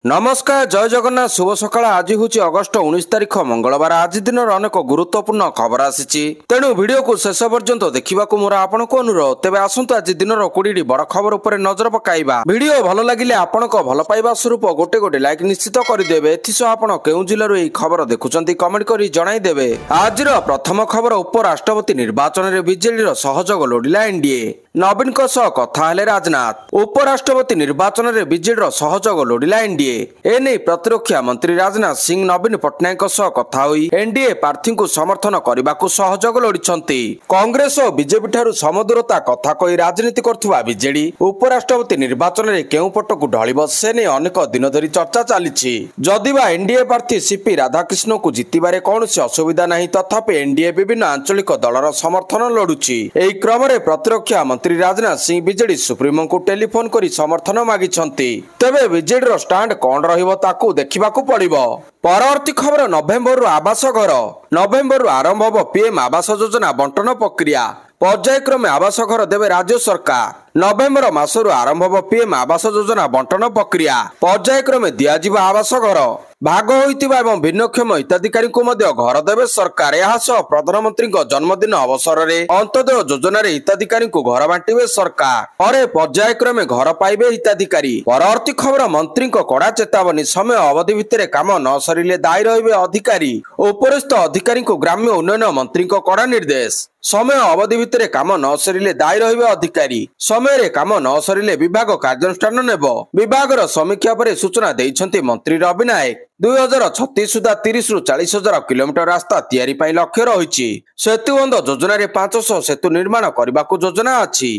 नमस्कार जय जगन्नाथ शुभ सकाळ। आज हूँ अगस्ट 19 तारिख मंगलवार। आज दिन अनेक गुरुत्वपूर्ण खबर आसी तेणु वीडियो को शेष पर्यंत देखा मोर आपण को अनुरोध। तेज आसतु आज दिन 20 बड़ खबर उपर नजर पकाइबा। वीडियो भल लगिले आपण भल पाइबा स्वरूप गोटे गोटे लाइक निश्चित करदेवे। एथिसह आपण केउ जिल्लार एही खबर देखुचंती कमेंट करी जणाइदेवे। आजिर प्रथम खबर उपराष्ट्रपति निर्वाचन में बीजेडी सहयोग लोडिला एनडीए। नवीन कथा हेले राजनाथ। उपराष्ट्रपति निर्वाचन में बीजेडी सहयोग लोडिला एनडीए। एने प्रतिरक्षा मंत्री राजनाथ सिंह नवीन पट्टनायक कथा होई एनडीए प्रार्थी को समर्थन करने को सहयोग लोड़िछंती। कांग्रेस और बीजेपी ठारू समदूरता कथा कही राजनीति करथुवा बीजेडी उपराष्ट्रपति निर्वाचन में केउ पटकू ढलिबो से ने अनेक दिन धरी चर्चा चली। जदिबा एनडीए प्रार्थी सीपी राधाकृष्ण को जितबारे कौनसी असुविधा नहीं, तथापि एनडीए विभिन्न आंचलिक दलर समर्थन लोड़ुछि। एही क्रम में प्रतिरक्षा मंत्री राजनाथ सिंह बीजेडी सुप्रीमो को टेलीफोन करी समर्थन मागिछंती। तेबे बीजेडी स्टांड कौन रहिबो ताकू देखिबाकू पड़िबो। परवर्ती खबर नवेम्बर आवास घर। नवेम्बर आरंभ होब पीएम आवास योजना बंटन प्रक्रिया। पर्यायक्रमे आवास घर देवे राज्य सरकार। नवेम्बर मासरु आरंभ होब पीएम आवास योजना बंटन प्रक्रिया। पर्यायक्रमे दियाजिबा आवास घर। भाग होइतिबा एवं भिन्नक्षम हिताधिकारी को मध्य घर देवे सरकार। यह प्रधानमंत्री जन्मदिन अवसर में अंत्योदय योजना हिताधिकारी को घर बांटिबे सरकार। पर पर्यायक्रमे घर पाइबे हिताधिकारी। परवर्ती खबर मंत्री कड़ा चेतावनी। समय अवधि भितर काम न सरिले दायी रहिबे अधिकारी। उपरिस्थ अधिकारी को ग्राम्य उन्नयन मंत्री कड़ा निर्देश। समय अवधि भितर काम न सरिले दायी रहिबे अधिकारी। समय काम न सरिले विभाग कार्यानुष्ठान नेब। विभागर समीक्षा पर सूचना देइछंती मंत्री रवि नायक। 2036 सुधा 30 रु 40 हजार किलोमीटर रास्ता तैयारी पाई लक्ष्य रही। सेतुबंध योजना 500 सेतु निर्माण करने को योजना अछि।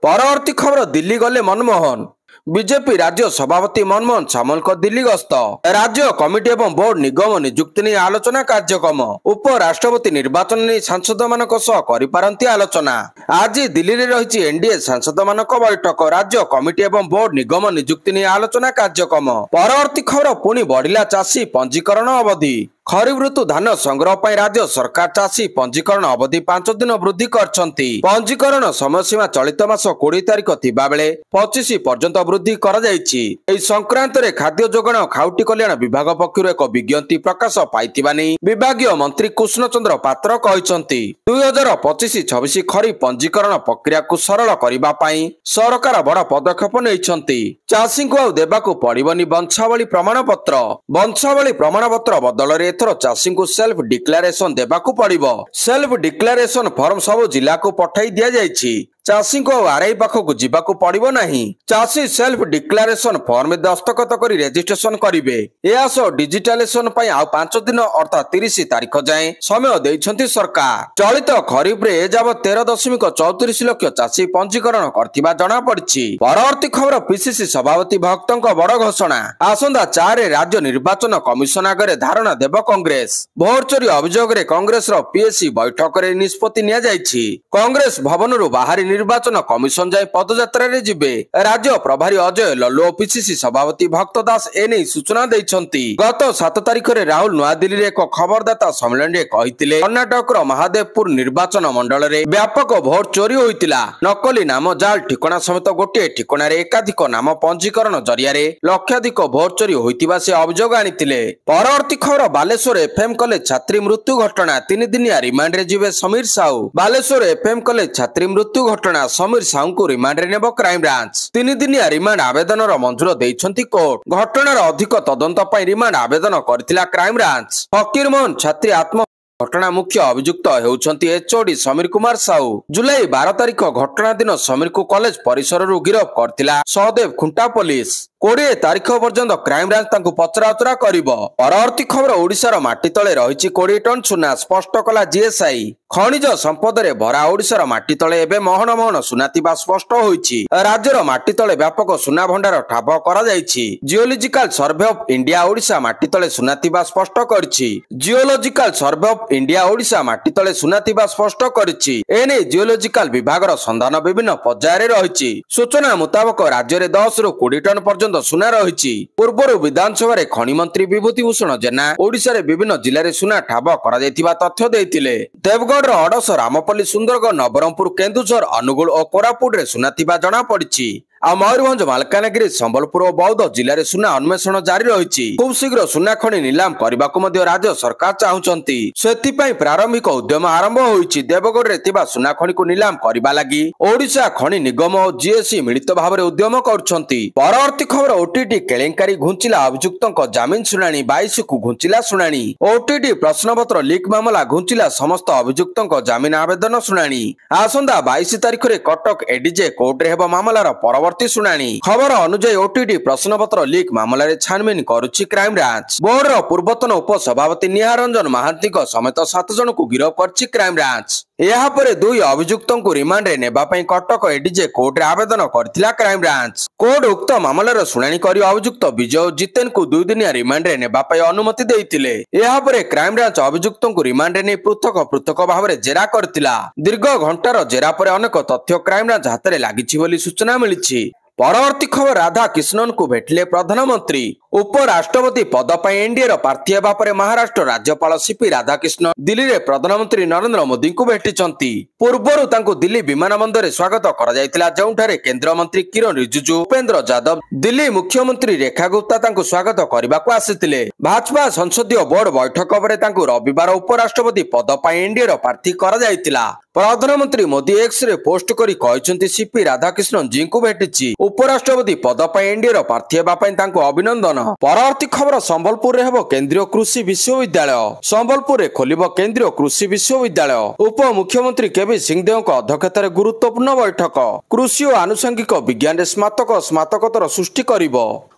परवर्ती खबर दिल्ली गले मनमोहन। बीजेपी राज्य सभापति मनमोहन सामल को दिल्ली गस्त। राज्य कमिटी एवं बोर्ड निगम नियुक्ति नहीं आलोचना कार्यक्रम। उपराष्ट्रपति निर्वाचन नहीं सांसद मानक करिपारंती आलोचना। आज दिल्ली में रही एनडीए सांसद मानक बैठक। राज्य कमिटी एवं बोर्ड निगम नियुक्ति नहीं आलोचना कार्यक्रम। परवर्ती खबर पुणी बढ़िला चाषी पंजीकरण अवधि। खरीफ ऋतु धान संग्रह पर राज्य सरकार चाषी पंजीकरण अवधि 5 दिन वृद्धि करछंती। पंजीकरण समय सीमा चलित मास 20 तारिख थिबा बेले 25 पर्यंत वृद्धि करा जायछि। एही संक्रांत रे खाद्य जोगाण और खाउटी कल्याण विभाग पक्षरु एक विज्ञप्ति प्रकाश पाइतिबा नै विभागीय मंत्री कृष्ण चंद्र पात्र कहिसंती। 2025-26 खरीफ पंजीकरण प्रक्रिया को सरल करिबा पई सरकार बड़ पदक्षेप नेइछंती। चाषी को आ देबाकू पड़िबनी वंशावली प्रमाण पत्र। वंशावली प्रमाण पत्र बदल रे चाषी को सेल्फ डिक्लेरेशन देबाकू पड़िबो। सेल्फ डिक्लेरेशन फॉर्म सब जिला को पठाई दिया जायछि। चाषी को आरआई पाखक जीवाकू पड़िबो नहीं। चाषी सेल्फ डिक्लेरेशन फॉर्म में दस्तखत करी रजिस्ट्रेशन करिवे। एसो डिजिटलाइजेशन पई आ 5 दिन अर्थात 30 तारिख जाए समय देइछंती सरकार। चलित खरीफ रे एजाब 13.34 लाख चाषी पंजीकरण करथिबा जणा पड़छि। परवर्ती खबर पीसीसी सभापति भक्तों बड़ घोषणा। आसंदा 4 राज्य निर्वाचन कमिशन आगे धारणा देव कांग्रेस। भोट चोरी अभियोग रे कांग्रेस रो पीएससी बैठक रे निष्पत्ति निया जायछि। कांग्रेस भवन रु बाहरी निर्वाचन कमिशन जाए पदयात्रा रे जिबे। राज्य प्रभारी अजय लल्लू और पीसीसी सभापति भक्त दास एने सूचना देइछंती। गत 7 तारिख रे राहुल नवा दिल्ली रे एक खबरदाता सम्मेलन रे कहितिले कर्नाटक रो महादेवपुर निर्वाचन मंडल रे व्यापक भोट चोरी होइतिला। नकली नाम जाल ठिकाना समेत गोटे ठिकाना रे एकाधिक नाम पंजीकरण जरिया रे लक्षाधिक भोट चोरी होइतिबा से अभियोग आनितिले। परवर्ती खबर बालेश्वर एफएम कॉलेज छात्री मृत्यु घटना। 3 दिनिया रिमांड रे जिबे समीर साहू। बालेश्वर एफएम कॉलेज छात्री मृत्यु घटना समीर साहू को रिमांड रे नेबो क्राइम ब्रांच। 3 दिनिया रिमांड आवेदन मंजूर देइछंती कोर्ट। घटनार अधिक तदंत पई रिमांड आवेदन करथिला क्राइम ब्रांच। फकीर मोहन छात्री आत्म घटना मुख्य अभियुक्त हेउछंती एचओडी समीर कुमार साहू। जुलाई 12 तारिख घटना दिन समीर को कॉलेज परिसर रु गिरफ करथिला सहदेव खुंटा पुलिस। 20 तारिख पर्यंत क्राइम ब्रांच तांकु पचराउचरा करिवो। परवर्ती खबर ओडिशार माटी तळे रहिछि 20 टन सुना स्पष्ट कला जीएसआई। खनिज संपद रे भरा ओडिशार माटी तळे एबे महन महन सुना थिबा स्पष्ट होइछि। राज्यर माटी तळे व्यापक सुना भंडार ठाब करा जाइछि। Geological survey of India Odisha माटी तळे सुना थिबा स्पष्ट करछि। Geological survey of India Odisha माटी तळे सुना थिबा स्पष्ट करछि। एने जियोलॉजिकल विभागर संधान विभिन्न पर्याय रे रहिछि। सूचना मुताबक राज्य रे 10 रु 20 टन पर्यंत सुना रही। पूर्व विधानसभा खनि मंत्री विभूति भूषण जेना ओडिशा रे विभिन्न जिले में सुना ठाब कर तथ्य देइतिले। देवगढ़ अडस रामपल्ली सुंदरगढ़ नवरंगपुर केन्दुझर अनुगुल और कोरापुट रे सुना थिबा जणा पड़िछि। ଆଉ ମୟୂରଭଞ୍ଜ, ମାଲକାନଗିରି, ସମ୍ବଲପୁର ଓ ବୌଦ୍ଧ ଜିଲ୍ଲାରେ ସୁନା ଅନ୍ୱେଷଣ ଜାରି ରହିଛି। ଖୁବ୍ ଶୀଘ୍ର ସୁନା ଖଣି ନିଲାମ କରିବାକୁ ମଧ୍ୟ ରାଜ୍ୟ ସରକାର ଚାହୁଁଛନ୍ତି। ସେଥିପାଇଁ ପ୍ରାରମ୍ଭିକ ଉଦ୍ୟମ ଆରମ୍ଭ ହୋଇଛି। ଦେବଗଡ଼ରେ ଥିବା ସୁନା ଖଣିକୁ ନିଲାମ କରିବା ଲାଗି ଓଡ଼ିଶା ଖଣି ନିଗମ ଓ ଜିଏସ୍ସି ମିଳିତ ଭାବରେ ଉଦ୍ୟମ କରୁଛନ୍ତି। ପରବର୍ତ୍ତୀ ଖବର, ଓଟିଟି କେଳେଙ୍କାରୀ ଘୁଞ୍ଚିଲା ଅଭିଯୁକ୍ତଙ୍କ ଜାମିନ ଶୁଣାଣି। 22କୁ ଘୁଞ୍ଚିଲା ଶୁଣାଣି। ଓଟିଟି ପ୍ରଶ୍ନପତ୍ର ଲିକ୍ ମାମଲା ଘୁଞ୍ଚିଲା ସମସ୍ତ ଅଭିଯୁକ୍ତଙ୍କ ଜାମିନ ଆବେଦନ ଶୁଣାଣି। ଆସନ୍ତା 22 ତାରିଖରେ କଟକ ଏଡିଜେ କୋର୍ଟରେ ହେବ ମାମଲାର ପରବର୍ତ୍ତୀ ଶୁଣାଣି। ଖବର ଅନୁଯାୟୀ ଓଟିଟି ପ୍ରଶ୍ନପତ୍ର ଲିକ୍ ମାମଲାରେ ଛାନଭିନ କରୁଛି କ୍ରାଇମବ୍ରାଞ୍ଚ। ବୋର୍ଡର ପୂର୍ବତନ ଉପସଭାପତି ନିହାର ରଞ୍ଜନ ମହାନ୍ତିଙ୍କ ସମେତ 7 ଜଣଙ୍କୁ ଗିରଫ କରିଛି କ୍ରାଇମବ୍ରାଞ୍ଚ। ଏହାପରେ 2 ଅଭିଯୁକ୍ତଙ୍କୁ ରିମାଣ୍ଡରେ ନେବା ପାଇଁ କଟକ ଏଡିଜେ କୋର୍ଟରେ ଆବେଦନ କରିଥିଲା କ୍ରାଇମବ୍ରାଞ୍ଚ। କୋର୍ଟ ଉକ୍ତ ମାମଲାର ଶୁଣାଣି କରି ଅଭିଯୁକ୍ତ ବିଜୟ ଓ ଜିତେନଙ୍କୁ 2 ଦିନିଆ ରିମାଣ୍ଡରେ ନେବା ପାଇଁ ଅନୁମତି ଦେଇଥିଲେ। ଏହାପରେ କ୍ରାଇମବ୍ରାଞ୍ଚ ଅଭିଯୁକ୍ତଙ୍କୁ ରିମାଣ୍ଡରେ ନେଇ ପୃଥକ ପୃଥକ ଭାବରେ ଜେରା କରିଥିଲା। ଦୀର୍ଘ ଘଣ୍ଟାର ଜେରା ପରେ ଅନେକ ତଥ୍ୟ କ୍ରାଇମବ୍ରାଞ୍ଚ ହାତରେ ଲାଗିଛି ବୋଲି ସୂଚନା ମିଳିଛି। ପରବର୍ତ୍ତୀ ଖବର, ରାଧାକିଷ୍ଣନଙ୍କୁ ଭେଟିଲେ ପ୍ରଧାନମନ୍ତ୍ରୀ। ଉପରାଷ୍ଟ୍ରପତି ପଦ ପାଇଁ ଏନଡିଏର ପ୍ରାର୍ଥୀ ହେବା ପରେ ମହାରାଷ୍ଟ୍ର ରାଜ୍ୟପାଳ ସିପି ରାଧାକିଷ୍ଣନ ଦିଲ୍ଲୀରେ ପ୍ରଧାନମନ୍ତ୍ରୀ ନରେନ୍ଦ୍ର ମୋଦିଙ୍କୁ ଭେଟିଛନ୍ତି। ପୂର୍ବରୁ ତାଙ୍କୁ ଦିଲ୍ଲୀ ବିମାନ ବନ୍ଦରରେ ସ୍ୱାଗତ କରାଯାଇଥିଲା, ଯେଉଁଠାରେ କେନ୍ଦ୍ରମନ୍ତ୍ରୀ କିରଣ ରିଜିଜୁ, ଉପେନ୍ଦ୍ର ଯାଦବ, ଦିଲ୍ଲୀ ମୁଖ୍ୟମନ୍ତ୍ରୀ ରେଖା ଗୁପ୍ତା ତାଙ୍କୁ ସ୍ୱାଗତ କରିବାକୁ ଆସିଥିଲେ। ଭାଜପା ସଂସଦୀୟ ବୋର୍ଡ ବୈଠକ ପରେ ତାଙ୍କୁ ରବିବାର ଉପରାଷ୍ଟ୍ରପତି ପଦ ପାଇଁ ଏନଡିଏର ପ୍ରାର୍ଥୀ କରାଯାଇଥିଲା। ପ୍ରଧାନମନ୍ତ୍ରୀ ମୋଦି ଏକ୍ସରେ ପୋଷ୍ଟ କରି କହିଛନ୍ତି, ସିପି ରାଧାକିଷ୍ଣନ ଜୀଙ୍କୁ ଭେଟିଛି। ଉପରାଷ୍ଟ୍ରପତି ପଦ ପାଇଁ ଏନଡିଏର ପ୍ରାର୍ଥୀ ହେବା ପାଇଁ ତାଙ୍କୁ ଅଭିନନ୍ଦନ। ପରବର୍ତ୍ତୀ ଖବର, ସମ୍ବଲପୁରରେ ହେବ କେନ୍ଦ୍ରୀୟ କୃଷି ବିଶ୍ୱବିଦ୍ୟାଳୟ। ସମ୍ବଲପୁରରେ ଖୋଲିବ କେନ୍ଦ୍ରୀୟ କୃଷି ବିଶ୍ୱବିଦ୍ୟାଳୟ। ଉପମୁଖ୍ୟମନ୍ତ୍ରୀ କେବି ସିଂହଦେଓଙ୍କ ଅଧ୍ୟକ୍ଷତାରେ ଗୁରୁତ୍ୱପୂର୍ଣ୍ଣ ବୈଠକ। କୃଷି ଓ ଆନୁଷଙ୍ଗିକ ବିଜ୍ଞାନରେ ସ୍ନାତକୋତ୍ତର ସୃଷ୍ଟି କରିବ।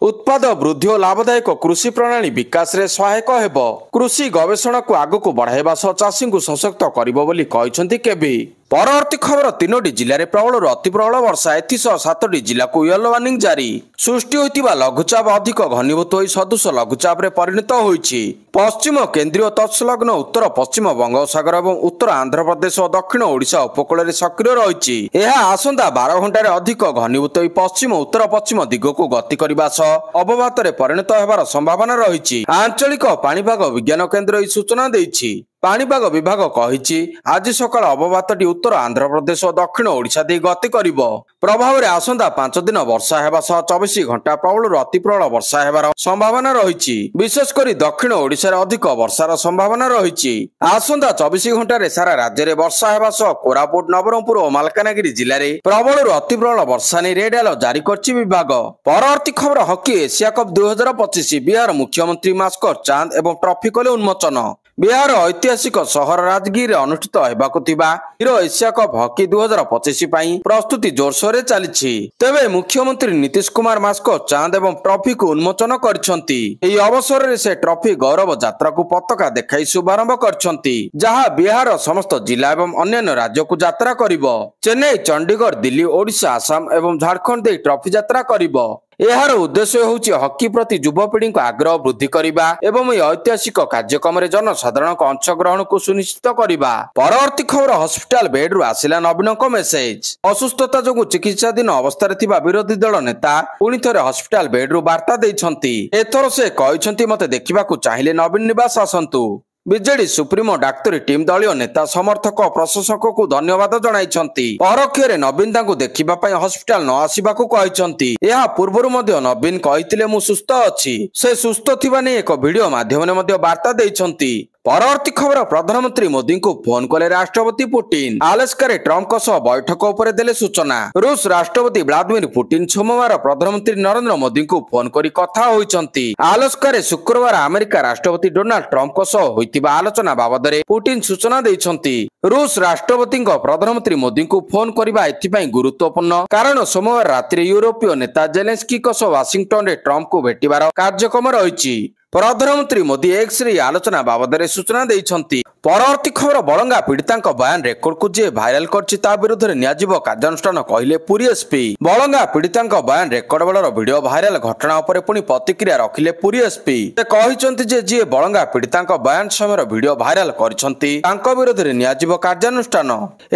ଉତ୍ପାଦ ବୃଦ୍ଧି ଓ ଲାଭଦାୟକ କୃଷି ପ୍ରଣାଳୀ ବିକାଶରେ ସହାୟକ ହେବ। କୃଷି ଗବେଷଣାକୁ ଆଗକୁ ବଢ଼ାଇବା ସହ ଚାଷୀଙ୍କୁ ସଶକ୍ତ କରିବ ବୋଲି କହିଛନ୍ତି କେବି। ପରବର୍ତ୍ତୀ ଖବର, 3ଟି ଜିଲ୍ଲାରେ ପ୍ରବଳରୁ ଅତି ପ୍ରବଳ ବର୍ଷା। ଏଥିସହ 7ଟି ଜିଲ୍ଲାକୁ ୟେଲୋ ୱାର୍ଣ୍ଣିଂ ଜାରି। ସୃଷ୍ଟି ହୋଇଥିବା ଲଘୁଚାପ ଅଧିକ ଘନୀଭୂତ ହୋଇ ସଦୃଶ ଲଘୁଚାପରେ ପରିଣତ ହୋଇଛି। ପଶ୍ଚିମ କେନ୍ଦ୍ରୀୟ ତତ୍ସଂଲଗ୍ନ ଉତ୍ତର ପଶ୍ଚିମ ବଙ୍ଗୋପସାଗର ଏବଂ ଉତ୍ତର ଆନ୍ଧ୍ରପ୍ରଦେଶ ଓ ଦକ୍ଷିଣ ଓଡ଼ିଶା ଉପକୂଳରେ ସକ୍ରିୟ ରହିଛି। ଏହା ଆସନ୍ତା 12 ଘଣ୍ଟାରେ ଅଧିକ ଘନୀଭୂତ ହୋଇ ପଶ୍ଚିମ ଉତ୍ତର ପଶ୍ଚିମ ଦିଗକୁ ଗତି କରିବା ସହ ଅବପାତରେ ପରିଣତ ହେବାର ସମ୍ଭାବନା ରହିଛି। ଆଞ୍ଚଳିକ ପାଣିପାଗ ବିଜ୍ଞାନ କେନ୍ଦ୍ର ଏହି ସୂଚନା ଦେଇଛି। ପାଣିପାଗ ବିଭାଗ କହିଛି, ଆଜି ସକାଳ ଅବପାତଟି ଉତ୍ତର ଆନ୍ଧ୍ରପ୍ରଦେଶ ଓ ଦକ୍ଷିଣ ଓଡ଼ିଶା ଦେଇ ଗତି କରିବ। ପ୍ରଭାବରେ ଆସନ୍ତା 5 ଦିନ ବର୍ଷା ହେବା ସହ 24 ଘଣ୍ଟା ପ୍ରବଳରୁ ଅତି ପ୍ରବଳ ବର୍ଷା ହେବାର ସମ୍ଭାବନା ରହିଛି। ବିଶେଷ କରି ଦକ୍ଷିଣ ଓଡ଼ିଶାରେ ଅଧିକ ବର୍ଷାର ସମ୍ଭାବନା ରହିଛି। ଆସନ୍ତା 24 ଘଣ୍ଟାରେ ସାରା ରାଜ୍ୟରେ ବର୍ଷା ହେବା ସହ କୋରାପୁଟ, ନବରଙ୍ଗପୁର ଓ ମାଲକାନଗିରି ଜିଲ୍ଲାରେ ପ୍ରବଳରୁ ଅତି ପ୍ରବଳ ବର୍ଷା ନେଇ ରେଡ୍ ଆଲର୍ଟ ଜାରି କରିଛି ବିଭାଗ। ପରବର୍ତ୍ତୀ ଖବର, ହକି ଏସିଆ କପ୍ 2025। ବିହାର ମୁଖ୍ୟମନ୍ତ୍ରୀ ମାସ୍କଟ ଚାନ୍ଦ ଏବଂ ଟ୍ରଫି କଲେ ଉନ୍ମୋଚନ। ବିହାର ଐତିହାସିକ ସହର ରାଜଗିରିରେ ଅନୁଷ୍ଠିତ ହେବାକୁ ଥିବା ହିରୋ ଏସିଆ କପ୍ ହକି 2025 ପାଇଁ ପ୍ରସ୍ତୁତି ଜୋରସୋରରେ ଚାଲିଛି। ତେବେ ମୁଖ୍ୟମନ୍ତ୍ରୀ ନୀତିଶ କୁମାର ମାସ୍କଟ ଚାନ୍ଦ ଏବଂ ଟ୍ରଫିକୁ ଉନ୍ମୋଚନ କରିଛନ୍ତି। ଏହି ଅବସରରେ ସେ ଟ୍ରଫି ଗୌରବ ଯାତ୍ରାକୁ ପତାକା ଦେଖାଇ ଶୁଭାରମ୍ଭ କରିଛନ୍ତି, ଯାହା ବିହାରର ସମସ୍ତ ଜିଲ୍ଲା ଏବଂ ଅନ୍ୟାନ୍ୟ ରାଜ୍ୟକୁ ଯାତ୍ରା କରିବ। ଚେନ୍ନାଇ, ଚଣ୍ଡିଗଡ଼, ଦିଲ୍ଲୀ, ଓଡ଼ିଶା, ଆସାମ ଏବଂ ଝାଡ଼ଖଣ୍ଡ ଦେଇ ଟ୍ରଫି ଯାତ୍ରା କରିବ। ଏହାର ଉଦ୍ଦେଶ୍ୟ ହେଉଛି ହକି ପ୍ରତି ଯୁବପିଢ଼ିଙ୍କ ଆଗ୍ରହ ବୃଦ୍ଧି କରିବା ଏବଂ ଏହି ଐତିହାସିକ କାର୍ଯ୍ୟକ୍ରମରେ ଜନସାଧାରଣଙ୍କ ଅଂଶଗ୍ରହଣକୁ ସୁନିଶ୍ଚିତ କରିବା। ପରବର୍ତ୍ତୀ ଖବର, ହସ୍ପିଟାଲ ବେଡରୁ ଆସିଲା ନବୀନଙ୍କ ମେସେଜ। ଅସୁସ୍ଥତା ଯୋଗୁଁ ଚିକିତ୍ସାଧୀନ ଅବସ୍ଥାରେ ଥିବା ବିରୋଧୀ ଦଳ ନେତା ପୁଣି ଥରେ ହସ୍ପିଟାଲ ବେଡରୁ ବାର୍ତ୍ତା ଦେଇଛନ୍ତି। ଏଥର ସେ କହିଛନ୍ତି, ମୋତେ ଦେଖିବାକୁ ଚାହିଁଲେ ନବୀନ ନିବାସ ଆସନ୍ତୁ। ବିଜେଡି ସୁପ୍ରିମୋ ଡାକ୍ତରୀ ଟିମ୍ ଦଳୀୟ ନେତା, ସମର୍ଥକ ଓ ପ୍ରଶଂସକଙ୍କୁ ଧନ୍ୟବାଦ ଜଣାଇଛନ୍ତି। ପରୋକ୍ଷରେ ନବୀନ ତାଙ୍କୁ ଦେଖିବା ପାଇଁ ହସ୍ପିଟାଲ ନ ଆସିବାକୁ କହିଛନ୍ତି। ଏହା ପୂର୍ବରୁ ମଧ୍ୟ ନବୀନ କହିଥିଲେ, ମୁଁ ସୁସ୍ଥ ଅଛି। ସେ ସୁସ୍ଥ ଥିବା ନେଇ ଏକ ଭିଡିଓ ମାଧ୍ୟମରେ ମଧ୍ୟ ବାର୍ତ୍ତା ଦେଇଛନ୍ତି। ପରବର୍ତ୍ତୀ ଖବର, ପ୍ରଧାନମନ୍ତ୍ରୀ ମୋଦିଙ୍କୁ ଫୋନ କଲେ ରାଷ୍ଟ୍ରପତି ପୁଟିନ। ଆଲେସ୍କାରେ ଟ୍ରମ୍ପଙ୍କ ସହ ବୈଠକ ଉପରେ ଦେଲେ ସୂଚନା। ରୁଷ ରାଷ୍ଟ୍ରପତି ଭ୍ଲାଦିମିର ପୁଟିନ ସୋମବାର ପ୍ରଧାନମନ୍ତ୍ରୀ ନରେନ୍ଦ୍ର ମୋଦିଙ୍କୁ ଫୋନ କରି କଥା ହୋଇଛନ୍ତି। ଆଲେସ୍କାରେ ଶୁକ୍ରବାର ଆମେରିକା ରାଷ୍ଟ୍ରପତି ଡୋନାଲ୍ଡ ଟ୍ରମ୍ପଙ୍କ ସହ ହୋଇଥିବା ଆଲୋଚନା ବାବଦରେ ପୁଟିନ ସୂଚନା ଦେଇଛନ୍ତି। ରୁଷ ରାଷ୍ଟ୍ରପତିଙ୍କ ପ୍ରଧାନମନ୍ତ୍ରୀ ମୋଦିଙ୍କୁ ଫୋନ କରିବା ଏଥିପାଇଁ ଗୁରୁତ୍ୱପୂର୍ଣ୍ଣ କାରଣ ସୋମବାର ରାତିରେ ୟୁରୋପୀୟ ନେତା ଜେଲେନ୍ସ୍କିଙ୍କ ସହ ୱାସିଂଟନରେ ଟ୍ରମ୍ପଙ୍କୁ ଭେଟିବାର କାର୍ଯ୍ୟକ୍ରମ ରହିଛି। ପ୍ରଧାନମନ୍ତ୍ରୀ ମୋଦି ଏକ୍ସରେ ଆଲୋଚନା ବାବଦରେ ସୂଚନା ଦେଇଛନ୍ତି। ପରବର୍ତ୍ତୀ ଖବର, ବଳଙ୍ଗା ପୀଡ଼ିତାଙ୍କ ବୟାନ ରେକର୍ଡକୁ ଯିଏ ଭାଇରାଲ କରିଛି ତା ବିରୁଦ୍ଧରେ ନିଆଯିବ କାର୍ଯ୍ୟାନୁଷ୍ଠାନ, କହିଲେ ପୁରୀ ଏସ୍ପି। ବଳଙ୍ଗା ପୀଡ଼ିତାଙ୍କ ବୟାନ ରେକର୍ଡ ବେଳର ଭିଡିଓ ଭାଇରାଲ ଘଟଣା ଉପରେ ପୁଣି ପ୍ରତିକ୍ରିୟା ରଖିଲେ ପୁରୀ ଏସ୍ପି। ସେ କହିଛନ୍ତି ଯେ ଯିଏ ବଳଙ୍ଗା ପୀଡ଼ିତାଙ୍କ ବୟାନ ସମୟର ଭିଡିଓ ଭାଇରାଲ କରିଛନ୍ତି ତାଙ୍କ ବିରୋଧରେ ନିଆଯିବ କାର୍ଯ୍ୟାନୁଷ୍ଠାନ।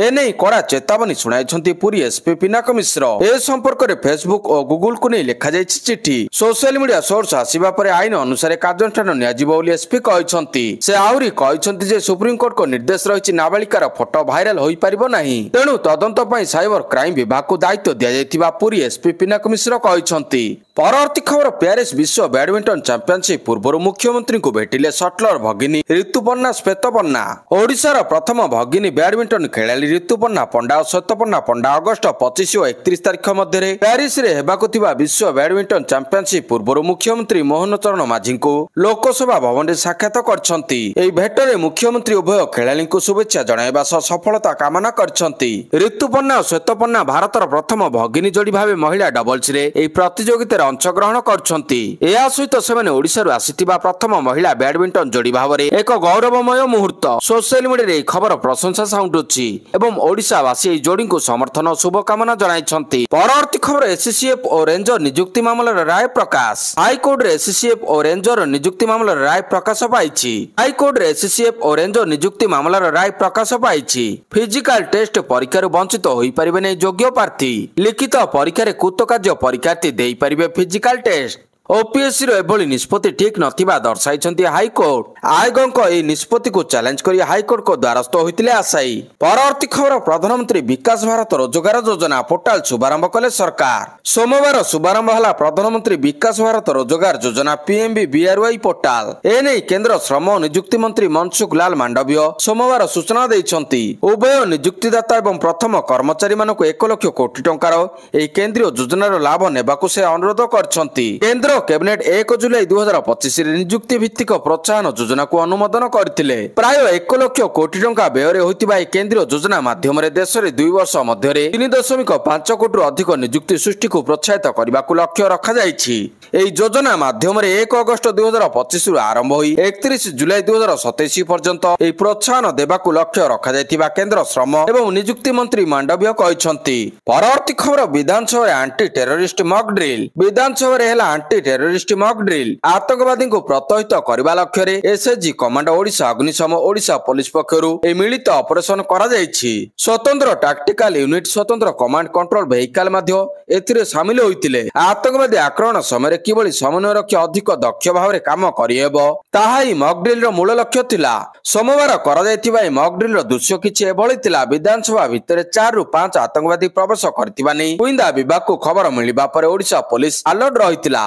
ଏନେଇ କଡ଼ା ଚେତାବନୀ ଶୁଣାଇଛନ୍ତି ପୁରୀ ଏସ୍ପି ପିନାକ ମିଶ୍ର। ଏ ସମ୍ପର୍କରେ ଫେସବୁକ ଓ ଗୁଗୁଲକୁ ନେଇ ଲେଖାଯାଇଛି ଚିଠି। ସୋସିଆଲ ମିଡିଆ ସୋର୍ସ ଆସିବା ପରେ ଆଇନ ଅନୁସାରେ କାର୍ଯ୍ୟାନୁଷ୍ଠାନ ନିଆଯିବ ବୋଲି ଏସ୍ପି କହିଛନ୍ତି। ସେ ଆହୁରି କହିଛନ୍ତି ଯେ सुप्रीमकोर्ट को निर्देश रही नाबालिकार फोटो भाइराल हो पारिबो नाही। तेणु तदंत पई साइबर क्राइम विभाग को दायित्व दिया जायतिबा पुरी एसपी पिनाक मिश्र कहिसंती। परवर्ती खबर पेरिस विश्व बैडमिंटन चैंपियनशिप पूर्व मुख्यमंत्री को भेटिले शटलर भगिनी ऋतुपर्णा श्वेतपर्णा। ओडिशार प्रथम भगिनी बैडमिंटन खेलाड़ी ऋतुपर्णा पंडा और श्वेतपर्णा पंडा अगस्ट 25 और 31 तारिख मध्य पेरिस रे हेबाकु थिबा विश्व बैडमिंटन चैंपियनशिप पूर्व मुख्यमंत्री मोहन चरण माझी को लोकसभा भवन में साक्षात करछंती। एई भेटरे मुख्यमंत्री उभय खेलाड़ी को शुभेच्छा जणाइबा सह सफलता कामना करछंती। ऋतुपर्णा और श्वेतपर्णा भारतर प्रथम भगिनी जोड़ी भावे महिला डबल्स रे एई प्रतियोगिता अंशग्रहण करछंती। एहा सहित सेमाने ओडिशारु आसिथिबा प्रथम महिला बैडमिंटन जोड़ी भावरे एक गौरवमय मुहूर्त। सोशल मीडिया रे खबर प्रशंसा साउंडुछि एवं ओडिशावासी एई जोड़ी को समर्थन और शुभकामना जणाइछंती। परवर्ती खबर एससीएफ और रेंजर नियुक्ति मामलार राय प्रकाश। हाईकोर्ट रे एससीएफ और रेंजर नियुक्ति मामलार राय प्रकाश पाइछि। हाईकोर्ट रे एससीएफ और रेंजर नियुक्ति मामलार राय प्रकाश पाइछि। फिजिकल टेस्ट परीक्षार वंचित होई परिबे नै योग्य प्रार्थी। लिखित परीक्षा कृतकार्य परीक्षार्थी देई परिबे फिजिकल टेस्ट। ओपीएससी एभली निष्पत्ति ठीक नथिबा दर्शाइछंती हाईकोर्ट। आयोगक एही निष्पत्ति को चैलेंज करी हाईकोर्ट को द्वारस्थ होइतिले आशायी। परवर्ती खबर प्रधानमंत्री विकास भारत रोजगार योजना पोर्टाल शुभारंभ कले सरकार। सोमवार शुभारंभ हला प्रधानमंत्री विकास भारत रोजगार योजना पीएमबीबीआरवाई पोर्टाल। एने केंद्र श्रम और नियुक्ति मंत्री मनसुख लाल मांडव्य सोमवार सूचना दैछंती। उभय नियुक्तिदाता एवं प्रथम कर्मचारी मानक 1 लाख कोटी टंकार एही केंद्रीय योजनार लाभ नेबाकू से अनुरोध करछंती। केंद्र कैबिनेट 1 जुलाई 2025 नियुक्ति भित्तिक प्रोत्साहन योजना को अनुमोदन करथिले। प्राय 1 लाख कोटी टंका व्यय होइतिबा केंद्रीय योजना माध्यम देश में 2 वर्ष मध्य 3.5 कोटी अधिक नियुक्ति सृष्टि को प्रोत्साहित करने को लक्ष्य रखा जायछि। एही योजना माध्यम 1 अगस्त 2025 आरंभ होई 31 जुलाई 2027 पर्यंत एही प्रोत्साहन देबाकू लक्ष्य रखा जायतिबा केंद्र श्रम एवं नियुक्ति मंत्री मांडव्य कहिसंती। परवर्ती खबर विधानसभा एंटी टेररिस्ट मॉक ड्रिल। विधानसभा हेला एंटी टेररिस्ट मॉक ड्रिल। आतंकवादी को प्रतहित करने लक्ष्य एसएचजी कमांड ओडिशा अग्निशम ओडिशा पुलिस पक्षरु ए मिलित ऑपरेशन करा जायछि। स्वतंत्र टैक्टिकल यूनिट स्वतंत्र कमांड कंट्रोल वेहिकल मध्य एथिरे शामिल होइतिले। आतंकवादी आक्रमण समय किभली समन्वय रक्षा अधिक दक्ष भाव काम करिहेबो ताहा ही मॉक ड्रिल रो मूल लक्ष्य थिला। सोमवार करा जायतिबा ए मॉक ड्रिल रो दृश्य किछि एभली थिला। विधानसभा भितर 4 रु 5 आतंकवादी प्रवेश करथिबा नै गुइंदा विभाग को खबर मिलिबा पर ओडिशा पुलिस अलर्ट रहितिला।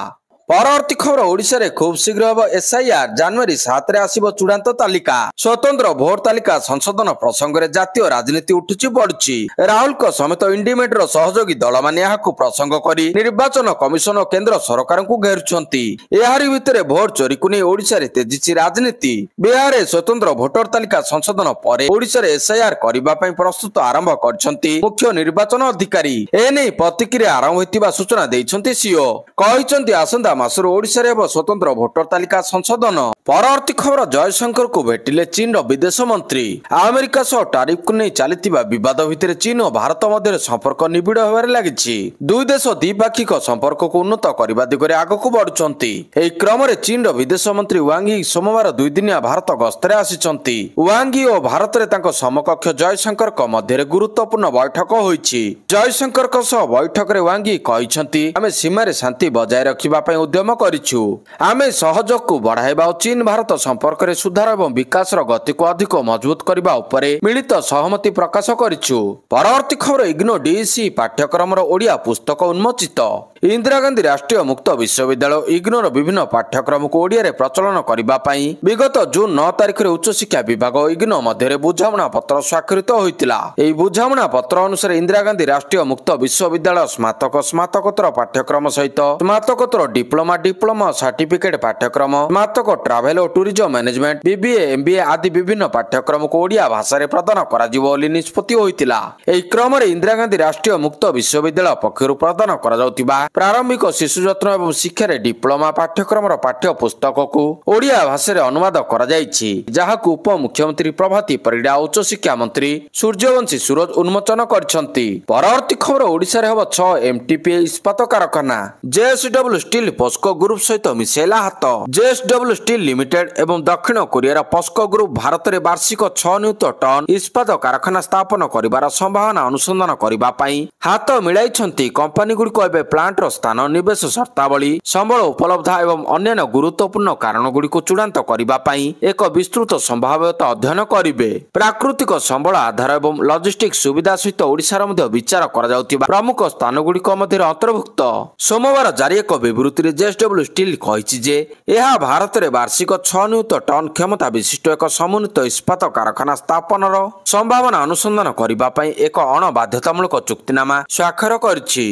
परवर्ती खबर ओडिशा रे खूब शीघ्र हब एसआईआर। जनवरी 7 रे आसीबो चूड़ांत तालिका। स्वतंत्र भोट तालिका संशोधन प्रसंग रे जातीय राजनीति उठुची पड़ुची। राहुल को समेत इंडिमेट रो सहयोगी दल माने याकू प्रसंग करी निर्वाचन कमिशन और केंद्र सरकार को घेरुछंती। एहारी भितरे भोट चोरी को नै ओडिशा रे तेजिची राजनीति। बिहार रे स्वतंत्र भोटर तालिका संशोधन परे ओडिशा रे एसआईआर करिबा पई प्रस्तुत आरंभ करछंती मुख्य निर्वाचन अधिकारी। एने प्रतिक्रिया आरंभ होइतिबा सूचना दैछंती सीओ। कहिसंती आसंदा मासरो ओडिशा रे स्वतंत्र भोटर तालिका संशोधन। परवर्ती खबर जयशंकर को भेटिले चीन विदेश मंत्री। अमेरिका सह टारिफ को नहीं चलता विवाद भितर चीन और भारत मध्य संपर्क निबिड़ होबार लागिछि। दुई देश द्विपाक्षिक संपर्क को उन्नत करने दिगरे आगकू बढ़ुछंती। एही क्रम रे चीन विदेश मंत्री वांग यी सोमवार 2 दिनिया भारत गस्तरे आसिछंती। वांग यी और भारत रे तांको समकक्ष जयशंकर को मध्य गुरुत्वपूर्ण बैठक होईछि। जयशंकर को सह बैठक रे वांग यी कहिसंती आमे सीमा रे शांति बजाय रखिबा पई उद्यम करिछु। आमे सहयोग को बढ़ाइबा और चीन भारत संपर्क रे सुधार एवं विकास गति को अधिक मजबूत करने उपरे मिलित सहमति प्रकाश करिछु। परवर्ती खबर इग्नो डीसी पाठ्यक्रम ओडिया पुस्तक उन्मोचित। इंदिरा गांधी राष्ट्रीय मुक्त विश्वविद्यालय इग्नोर विभिन्न पाठ्यक्रम को ओडिया रे प्रचलन करबा पई विगत जून 9 तारिख रे उच्च शिक्षा विभाग इग्नो मध्य बुझामणा पत्र स्वाक्षरित होइतिला। एही बुझामणा पत्र अनुसार इंदिरा गांधी राष्ट्रीय मुक्त विश्वविद्यालय स्नातक स्नातकोत्तर पाठ्यक्रम सहित स्नातकोत्तर डिप्लोमा डिप्लोमा सर्टिफिकेट पाठ्यक्रम स्नातक ट्रावेल और टूरिज्म मैनेजमेंट बीबीए एमबीए आदि विभिन्न पाठ्यक्रम को ओडिया भाषा रे प्रदान करा जिवो बोली निष्पत्ति होइतिला। एही क्रम रे इंदिरा गांधी राष्ट्रीय मुक्त विश्वविद्यालय पक्षरु प्रदान करा जाउतिबा प्रारंभिक शिशु जत्न एवं शिक्षा रे डिप्लोमा पाठ्यक्रम पाठ्य पुस्तक को ओडिया भाषा रे अनुवाद करा जायछि, जहाकू उप मुख्यमंत्री प्रभाती परिडा उच्च शिक्षा मंत्री सूर्यवंशी सूरज उन्मोचन करछंती। परवर्ती खबर ओडिशा रे हबो 6 एमटीपीए इस्पात कारखाना। जेएसडब्ल्यू स्टील ପସ୍କୋ ଗ୍ରୁପ ସହିତ ମିଶାଇଲା ହାତ। ଜେଏସଡବ୍ଲ୍ୟୁ ଷ୍ଟିଲ୍ ଲିମିଟେଡ୍ ଏବଂ ଦକ୍ଷିଣ କୋରିଆର ପସ୍କୋ ଗ୍ରୁପ ଭାରତରେ ବାର୍ଷିକ 6 ନିୟୁତ ଟନ୍ ଇସ୍ପାତ କାରଖାନା ସ୍ଥାପନ କରିବାର ସମ୍ଭାବନା ଅନୁସନ୍ଧାନ କରିବା ପାଇଁ ହାତ ମିଳାଇଛନ୍ତି। କମ୍ପାନୀଗୁଡ଼ିକ ଏବେ ପ୍ଲାଣ୍ଟର ସ୍ଥାନ, ନିବେଶ ସର୍ତ୍ତାବଳୀ, ସମ୍ବଳ ଉପଲବ୍ଧ ଏବଂ ଅନ୍ୟାନ୍ୟ ଗୁରୁତ୍ୱପୂର୍ଣ୍ଣ କାରଣଗୁଡ଼ିକୁ ଚୂଡ଼ାନ୍ତ କରିବା ପାଇଁ ଏକ ବିସ୍ତୃତ ସମ୍ଭାବ୍ୟତା ଅଧ୍ୟୟନ କରିବେ। ପ୍ରାକୃତିକ ସମ୍ବଳ ଆଧାର ଏବଂ ଲଜିଷ୍ଟିକ୍ସ ସୁବିଧା ସହିତ ଓଡ଼ିଶାର ମଧ୍ୟ ବିଚାର କରାଯାଉଥିବା ପ୍ରମୁଖ ସ୍ଥାନଗୁଡ଼ିକ ମଧ୍ୟରେ ଅନ୍ତର୍ଭୁକ୍ତ। ସୋମବାର ଜାରି ଏକ ବିବୃତ୍ତିରେ ଜେଏସଡବ୍ଲ୍ୟୁ ଷ୍ଟିଲ୍ କହିଛି ଯେ ଏହା ଭାରତରେ ବାର୍ଷିକ 6 ନିୟୁତ ଟନ୍ କ୍ଷମତା ବିଶିଷ୍ଟ ଏକ ସମନ୍ୱିତ ଇସ୍ପାତ କାରଖାନା ସ୍ଥାପନର ସମ୍ଭାବନା ଅନୁସନ୍ଧାନ କରିବା ପାଇଁ ଏକ ଅଣ ବାଧ୍ୟତାମୂଳକ ଚୁକ୍ତିନାମା ସ୍ୱାକ୍ଷର କରିଛି।